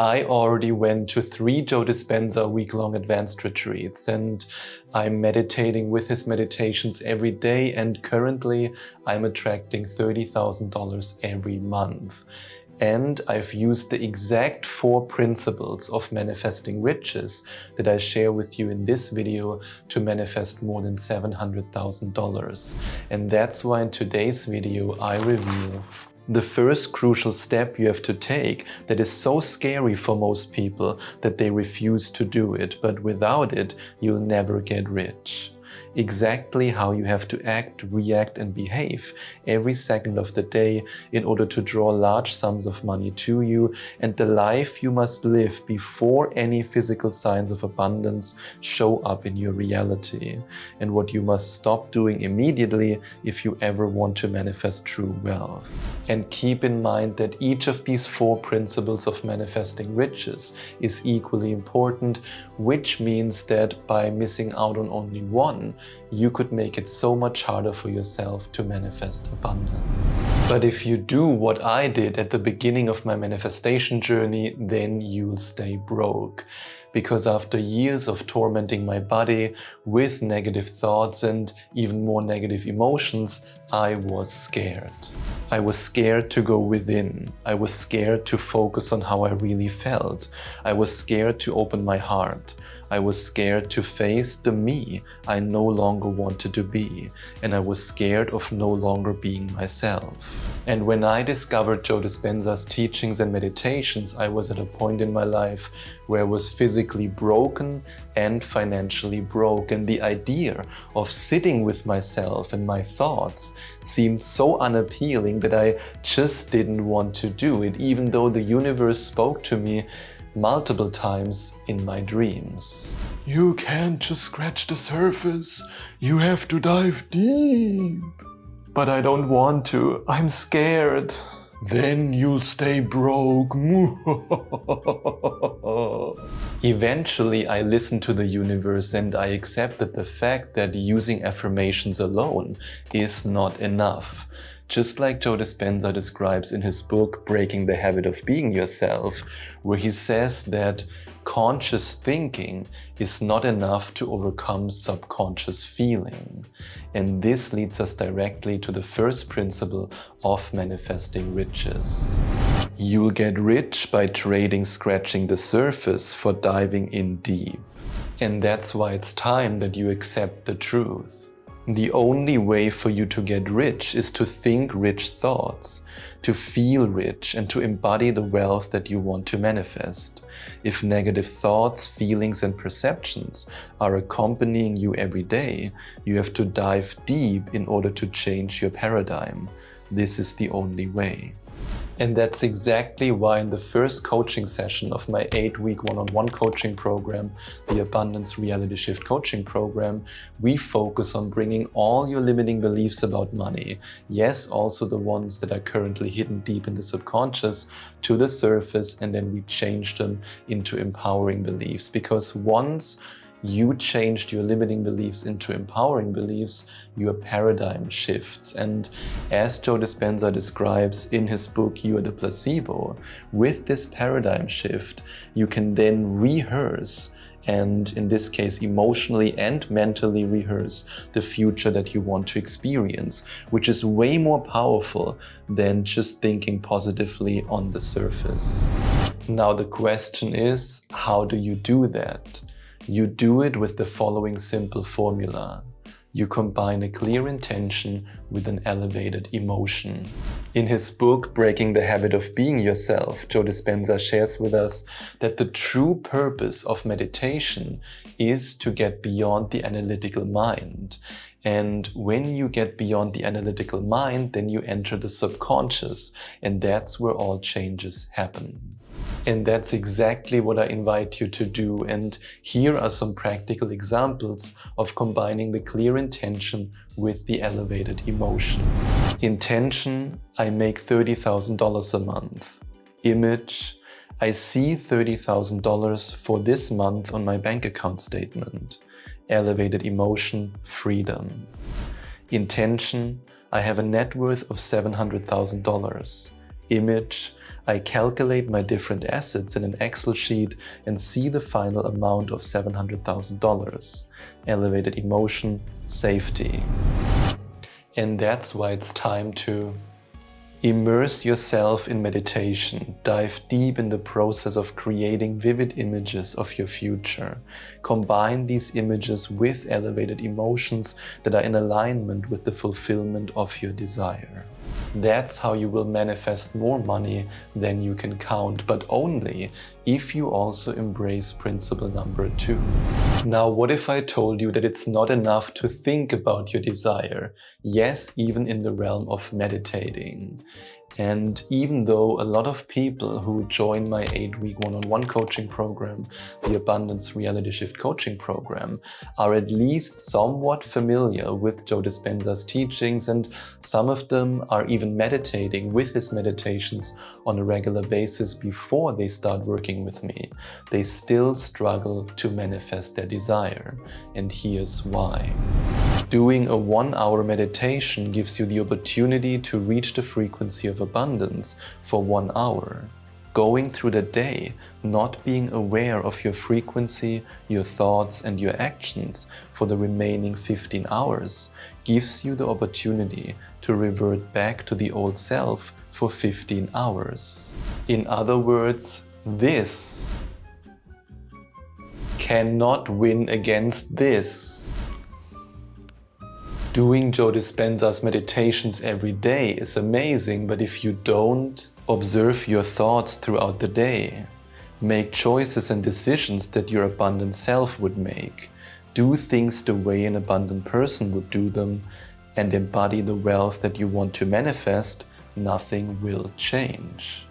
I already went to 3 Joe Dispenza week-long advanced retreats, and I'm meditating with his meditations every day, and currently I'm attracting $30,000 every month. And I've used the exact 4 principles of manifesting riches that I share with you in this video to manifest more than $700,000. And that's why in today's video I reveal the first crucial step you have to take that is so scary for most people that they refuse to do it, but without it, you'll never get rich. Exactly how you have to act, react, and behave every second of the day in order to draw large sums of money to you, and the life you must live before any physical signs of abundance show up in your reality, and what you must stop doing immediately if you ever want to manifest true wealth. And keep in mind that each of these 4 principles of manifesting riches is equally important, which means that by missing out on only one, you could make it so much harder for yourself to manifest abundance. But if you do what I did at the beginning of my manifestation journey, then you'll stay broke. Because after years of tormenting my body with negative thoughts and even more negative emotions, I was scared. I was scared to go within. I was scared to focus on how I really felt. I was scared to open my heart. I was scared to face the me I no longer wanted to be, and I was scared of no longer being myself. And when I discovered Joe Dispenza's teachings and meditations, I was at a point in my life where I was physically broken and financially broke, and the idea of sitting with myself and my thoughts seemed so unappealing that I just didn't want to do it, even though the universe spoke to me multiple times in my dreams. You can't just scratch the surface, you have to dive deep. But I don't want to, I'm scared. Then you'll stay broke. Eventually, I listened to the universe and I accepted the fact that using affirmations alone is not enough. Just like Joe Dispenza describes in his book, Breaking the Habit of Being Yourself, where he says that conscious thinking is not enough to overcome subconscious feeling. And this leads us directly to the first principle of manifesting riches. You'll get rich by trading scratching the surface for diving in deep. And that's why it's time that you accept the truth. The only way for you to get rich is to think rich thoughts, to feel rich, and to embody the wealth that you want to manifest. If negative thoughts, feelings, and perceptions are accompanying you every day, you have to dive deep in order to change your paradigm. This is the only way. And that's exactly why in the first coaching session of my 8-week one-on-one coaching program, the Abundance Reality Shift Coaching Program, we focus on bringing all your limiting beliefs about money, yes, also the ones that are currently hidden deep in the subconscious, to the surface, and then we change them into empowering beliefs. Because once you changed your limiting beliefs into empowering beliefs, your paradigm shifts. And as Joe Dispenza describes in his book, You Are the Placebo, with this paradigm shift, you can then rehearse, and in this case emotionally and mentally rehearse, the future that you want to experience, which is way more powerful than just thinking positively on the surface. Now the question is, how do you do that? You do it with the following simple formula. You combine a clear intention with an elevated emotion. In his book, Breaking the Habit of Being Yourself, Joe Dispenza shares with us that the true purpose of meditation is to get beyond the analytical mind. And when you get beyond the analytical mind, then you enter the subconscious, and that's where all changes happen. And that's exactly what I invite you to do. And here are some practical examples of combining the clear intention with the elevated emotion. Intention, I make $30,000 a month. Image, I see $30,000 for this month on my bank account statement. Elevated emotion, freedom. Intention, I have a net worth of $700,000. Image, I calculate my different assets in an Excel sheet and see the final amount of $700,000. Elevated emotion, safety. And that's why it's time to immerse yourself in meditation. Dive deep in the process of creating vivid images of your future. Combine these images with elevated emotions that are in alignment with the fulfillment of your desire. That's how you will manifest more money than you can count, but only if you also embrace principle number 2. Now, what if I told you that it's not enough to think about your desire? Yes, even in the realm of meditating. And even though a lot of people who join my 8-week one-on-one coaching program, the Abundance Reality Shift coaching program, are at least somewhat familiar with Joe Dispenza's teachings, and some of them are even meditating with his meditations on a regular basis before they start working with me, they still struggle to manifest their desire. And here's why. Doing a 1-hour meditation gives you the opportunity to reach the frequency of abundance for 1 hour. Going through the day, not being aware of your frequency, your thoughts, and your actions for the remaining 15 hours gives you the opportunity to revert back to the old self for 15 hours. In other words, this cannot win against this. Doing Joe Dispenza's meditations every day is amazing, but if you don't observe your thoughts throughout the day, make choices and decisions that your abundant self would make, do things the way an abundant person would do them, and embody the wealth that you want to manifest, nothing will change.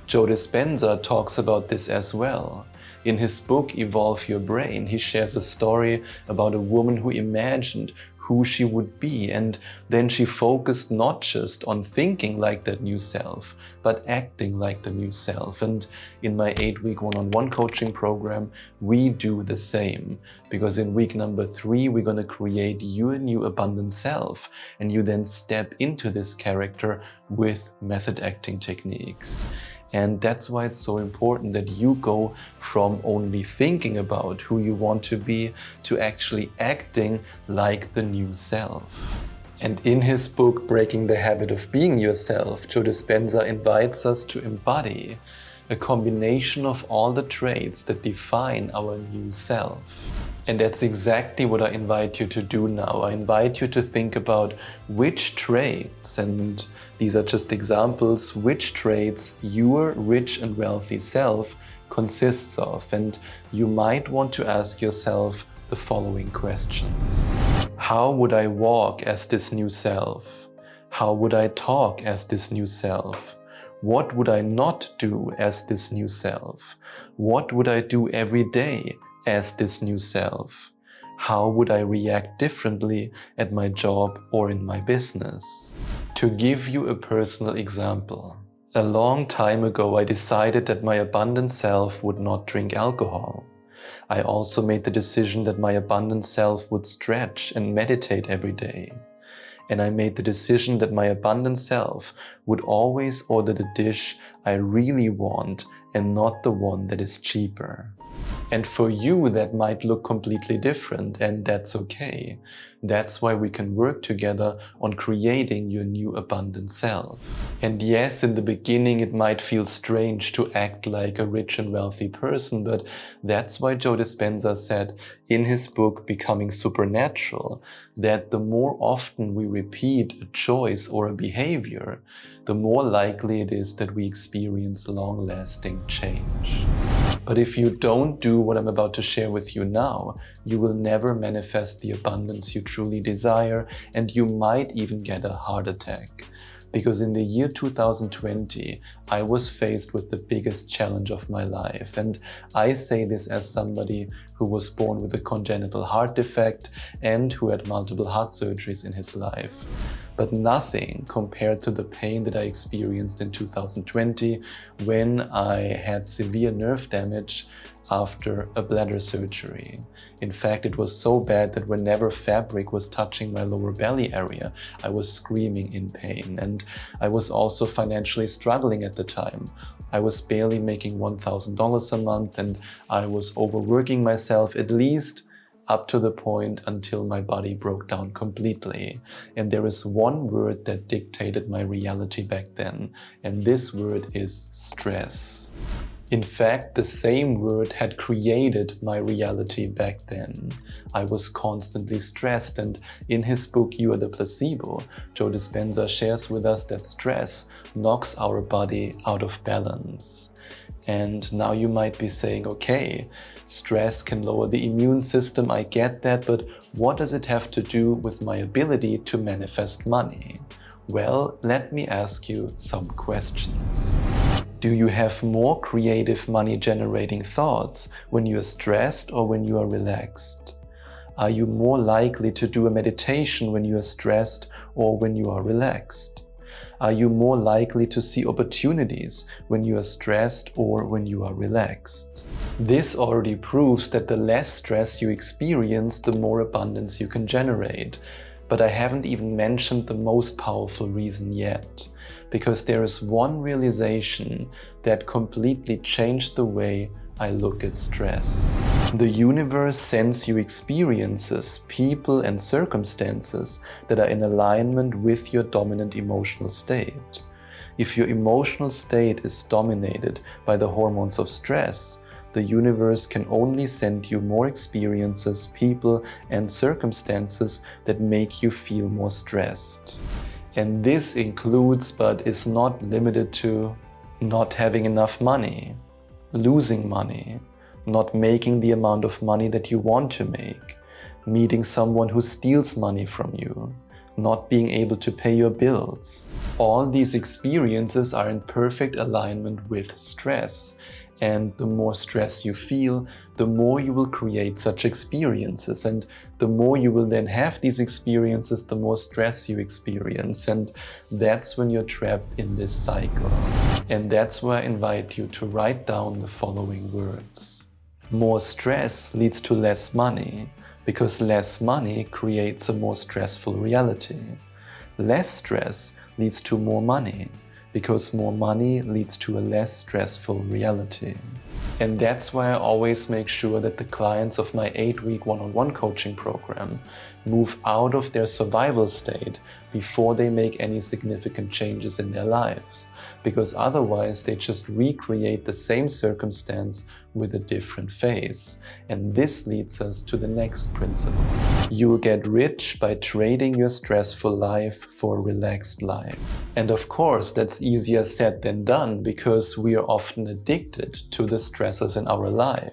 Joe Dispenza talks about this as well. In his book, Evolve Your Brain, he shares a story about a woman who imagined who she would be, and then she focused not just on thinking like that new self, but acting like the new self. And in my 8-week one-on-one coaching program, we do the same, because in week number 3, we're going to create your new abundant self, and you then step into this character with method acting techniques. And that's why it's so important that you go from only thinking about who you want to be to actually acting like the new self. And in his book, Breaking the Habit of Being Yourself, Joe Dispenza invites us to embody a combination of all the traits that define our new self. And that's exactly what I invite you to do now. I invite you to think about which traits, and these are just examples, which traits your rich and wealthy self consists of. And you might want to ask yourself the following questions. How would I walk as this new self? How would I talk as this new self? What would I not do as this new self? What would I do every day as this new self? How would I react differently at my job or in my business? To give you a personal example, a long time ago I decided that my abundant self would not drink alcohol. I also made the decision that my abundant self would stretch and meditate every day. And I made the decision that my abundant self would always order the dish I really want and not the one that is cheaper. And for you, that might look completely different, and that's okay. That's why we can work together on creating your new abundant self. And yes, in the beginning it might feel strange to act like a rich and wealthy person, but that's why Joe Dispenza said in his book, Becoming Supernatural, that the more often we repeat a choice or a behavior, the more likely it is that we experience long-lasting change. But if you don't do what I'm about to share with you now, you will never manifest the abundance you truly desire, and you might even get a heart attack. Because in the year 2020, I was faced with the biggest challenge of my life. And I say this as somebody who was born with a congenital heart defect and who had multiple heart surgeries in his life. but nothing compared to the pain that I experienced in 2020 when I had severe nerve damage after a bladder surgery. In fact, it was so bad that whenever fabric was touching my lower belly area, I was screaming in pain. And I was also financially struggling at the time. I was barely making $1,000 a month, and I was overworking myself, at least up to the point until my body broke down completely. And there is one word that dictated my reality back then, and this word is stress. In fact, the same word had created my reality back then. I was constantly stressed, and in his book You Are the Placebo, Joe Dispenza shares with us that stress knocks our body out of balance. And now you might be saying, okay, stress can lower the immune system, I get that, but what does it have to do with my ability to manifest money? Well, let me ask you some questions. Do you have more creative money-generating thoughts when you are stressed or when you are relaxed? Are you more likely to do a meditation when you are stressed or when you are relaxed? Are you more likely to see opportunities when you are stressed or when you are relaxed? This already proves that the less stress you experience, the more abundance you can generate. But I haven't even mentioned the most powerful reason yet, because there is one realization that completely changed the way I look at stress. The universe sends you experiences, people, and circumstances that are in alignment with your dominant emotional state. If your emotional state is dominated by the hormones of stress, the universe can only send you more experiences, people, and circumstances that make you feel more stressed. And this includes, but is not limited to, not having enough money, losing money, not making the amount of money that you want to make, meeting someone who steals money from you, not being able to pay your bills. All these experiences are in perfect alignment with stress. And the more stress you feel, the more you will create such experiences. And the more you will then have these experiences, the more stress you experience. And that's when you're trapped in this cycle. And that's why I invite you to write down the following words. More stress leads to less money, because less money creates a more stressful reality. Less stress leads to more money, because more money leads to a less stressful reality. And that's why I always make sure that the clients of my 8-week one-on-one coaching program move out of their survival state before they make any significant changes in their lives. Because otherwise they just recreate the same circumstance with a different face. And this leads us to the next principle. You will get rich by trading your stressful life for a relaxed life. And of course, that's easier said than done, because we are often addicted to the stressors in our life.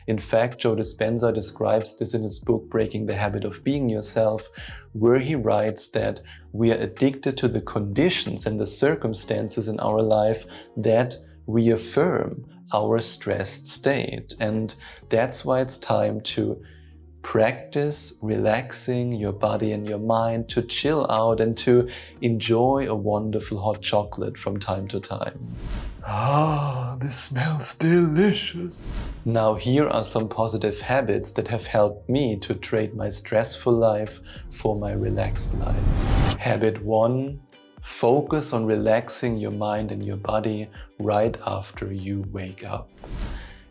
In fact, Joe Dispenza describes this in his book Breaking the Habit of Being Yourself, where he writes that we are addicted to the conditions and the circumstances in our life that reaffirm our stressed state. And that's why it's time to practice relaxing your body and your mind, to chill out and to enjoy a wonderful hot chocolate from time to time. Ah, this smells delicious. Now here are some positive habits that have helped me to trade my stressful life for my relaxed life. Habit 1. Focus on relaxing your mind and your body right after you wake up.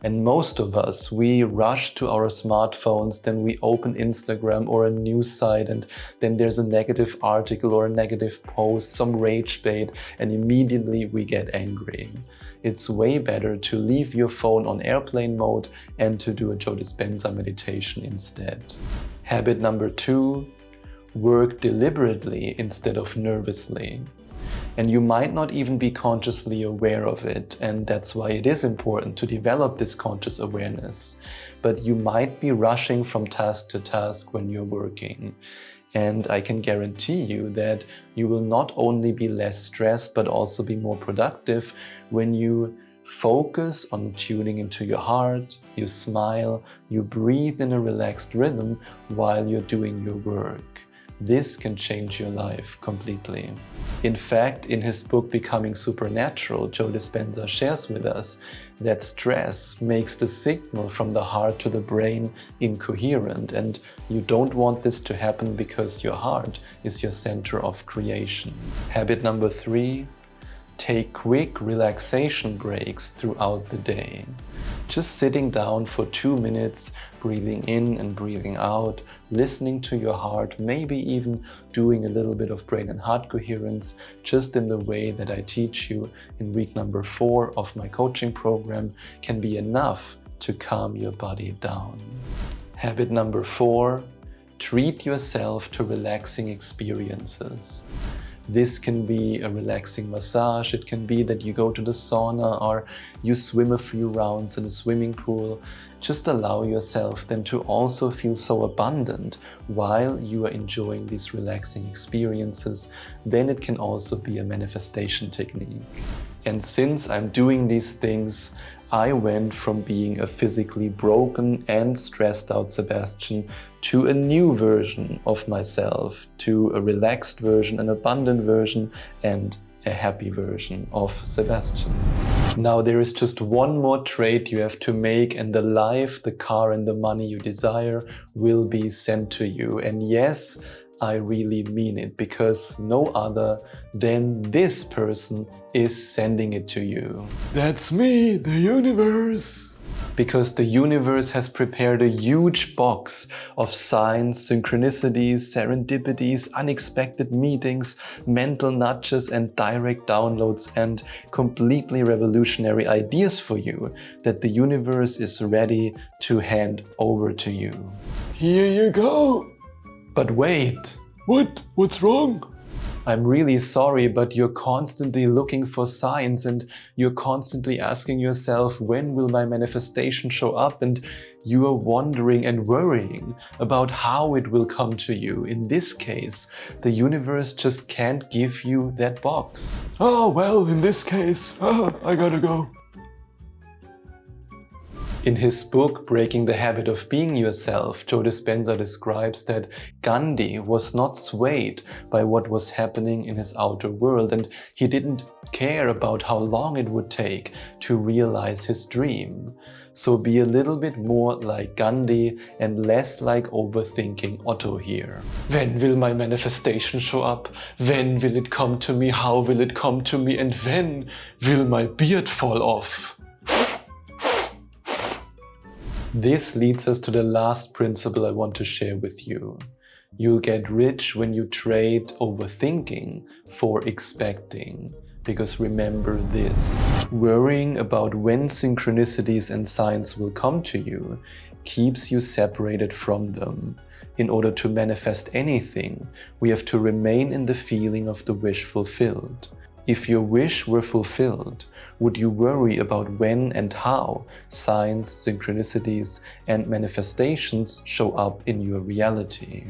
And most of us, we rush to our smartphones, then we open Instagram or a news site, and then there's a negative article or a negative post, some rage bait, and immediately we get angry. It's way better to leave your phone on airplane mode and to do a Joe Dispenza meditation instead. Habit number 2, work deliberately instead of nervously. And you might not even be consciously aware of it, and that's why it is important to develop this conscious awareness. But you might be rushing from task to task when you're working. And I can guarantee you that you will not only be less stressed, but also be more productive when you focus on tuning into your heart, you smile, you breathe in a relaxed rhythm while you're doing your work. this can change your life completely. In fact, in his book Becoming Supernatural, Joe Dispenza shares with us that stress makes the signal from the heart to the brain incoherent, and you don't want this to happen because your heart is your center of creation. Habit number 3, take quick relaxation breaks throughout the day. Just sitting down for 2 minutes, breathing in and breathing out, listening to your heart, maybe even doing a little bit of brain and heart coherence, just in the way that I teach you in week number 4 of my coaching program, can be enough to calm your body down. Habit number 4, treat yourself to relaxing experiences. This can be a relaxing massage, it can be that you go to the sauna or you swim a few rounds in a swimming pool. Just allow yourself then to also feel so abundant while you are enjoying these relaxing experiences. Then it can also be a manifestation technique. And since I'm doing these things, I went from being a physically broken and stressed out Sebastian to a new version of myself, to a relaxed version, an abundant version, and a happy version of Sebastian. Now there is just one more trade you have to make, and the life, the car, and the money you desire will be sent to you. And yes, I really mean it, because no other than this person is sending it to you. That's me, the universe. Because the universe has prepared a huge box of signs, synchronicities, serendipities, unexpected meetings, mental nudges, and direct downloads, and completely revolutionary ideas for you that the universe is ready to hand over to you. Here you go! But wait! What? What's wrong? I'm really sorry, but you're constantly looking for signs and you're constantly asking yourself, when will my manifestation show up? And you are wondering and worrying about how it will come to you. In this case, the universe just can't give you that box. Oh, well, in this case, I gotta go. In his book, Breaking the Habit of Being Yourself, Joe Dispenza describes that Gandhi was not swayed by what was happening in his outer world, and he didn't care about how long it would take to realize his dream. So be a little bit more like Gandhi and less like overthinking Otto here. When will my manifestation show up? When will it come to me? How will it come to me? And when will my beard fall off? This leads us to the last principle I want to share with you. You'll get rich when you trade overthinking for expecting. Because remember this, worrying about when synchronicities and signs will come to you keeps you separated from them. In order to manifest anything, we have to remain in the feeling of the wish fulfilled. If your wish were fulfilled, would you worry about when and how signs, synchronicities, and manifestations show up in your reality?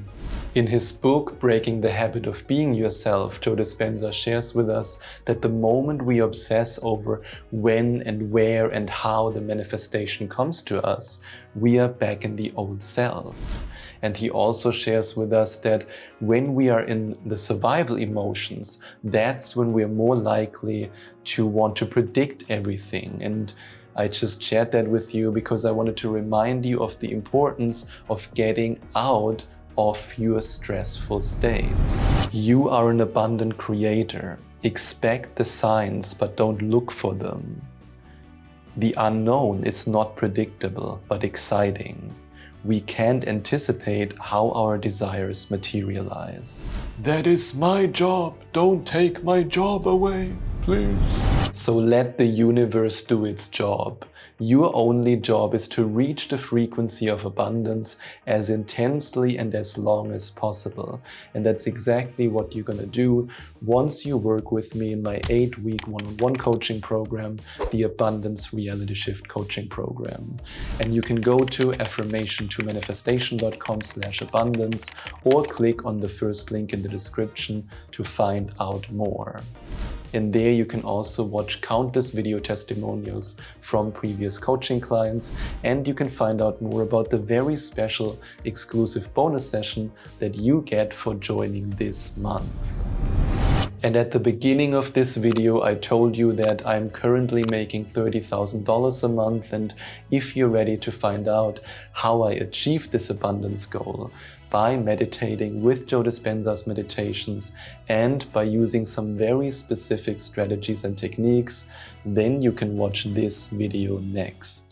In his book, Breaking the Habit of Being Yourself, Joe Dispenza shares with us that the moment we obsess over when and where and how the manifestation comes to us, we are back in the old self. And he also shares with us that when we are in the survival emotions, that's when we are more likely to want to predict everything. And I just shared that with you because I wanted to remind you of the importance of getting out of your stressful state. You are an abundant creator. Expect the signs, but don't look for them. The unknown is not predictable, but exciting. We can't anticipate how our desires materialize. That is my job. Don't take my job away, please. So let the universe do its job. Your only job is to reach the frequency of abundance as intensely and as long as possible. And that's exactly what you're gonna do once you work with me in my 8-week one-on-one coaching program, the Abundance Reality Shift Coaching Program. And you can go to affirmation2manifestation.com/abundance or click on the first link in the description to find out more. And there you can also watch countless video testimonials from previous coaching clients, and you can find out more about the very special exclusive bonus session that you get for joining this month. And at the beginning of this video, I told you that I'm currently making $30,000 a month, and if you're ready to find out how I achieved this abundance goal by meditating with Joe Dispenza's meditations and by using some very specific strategies and techniques, then you can watch this video next.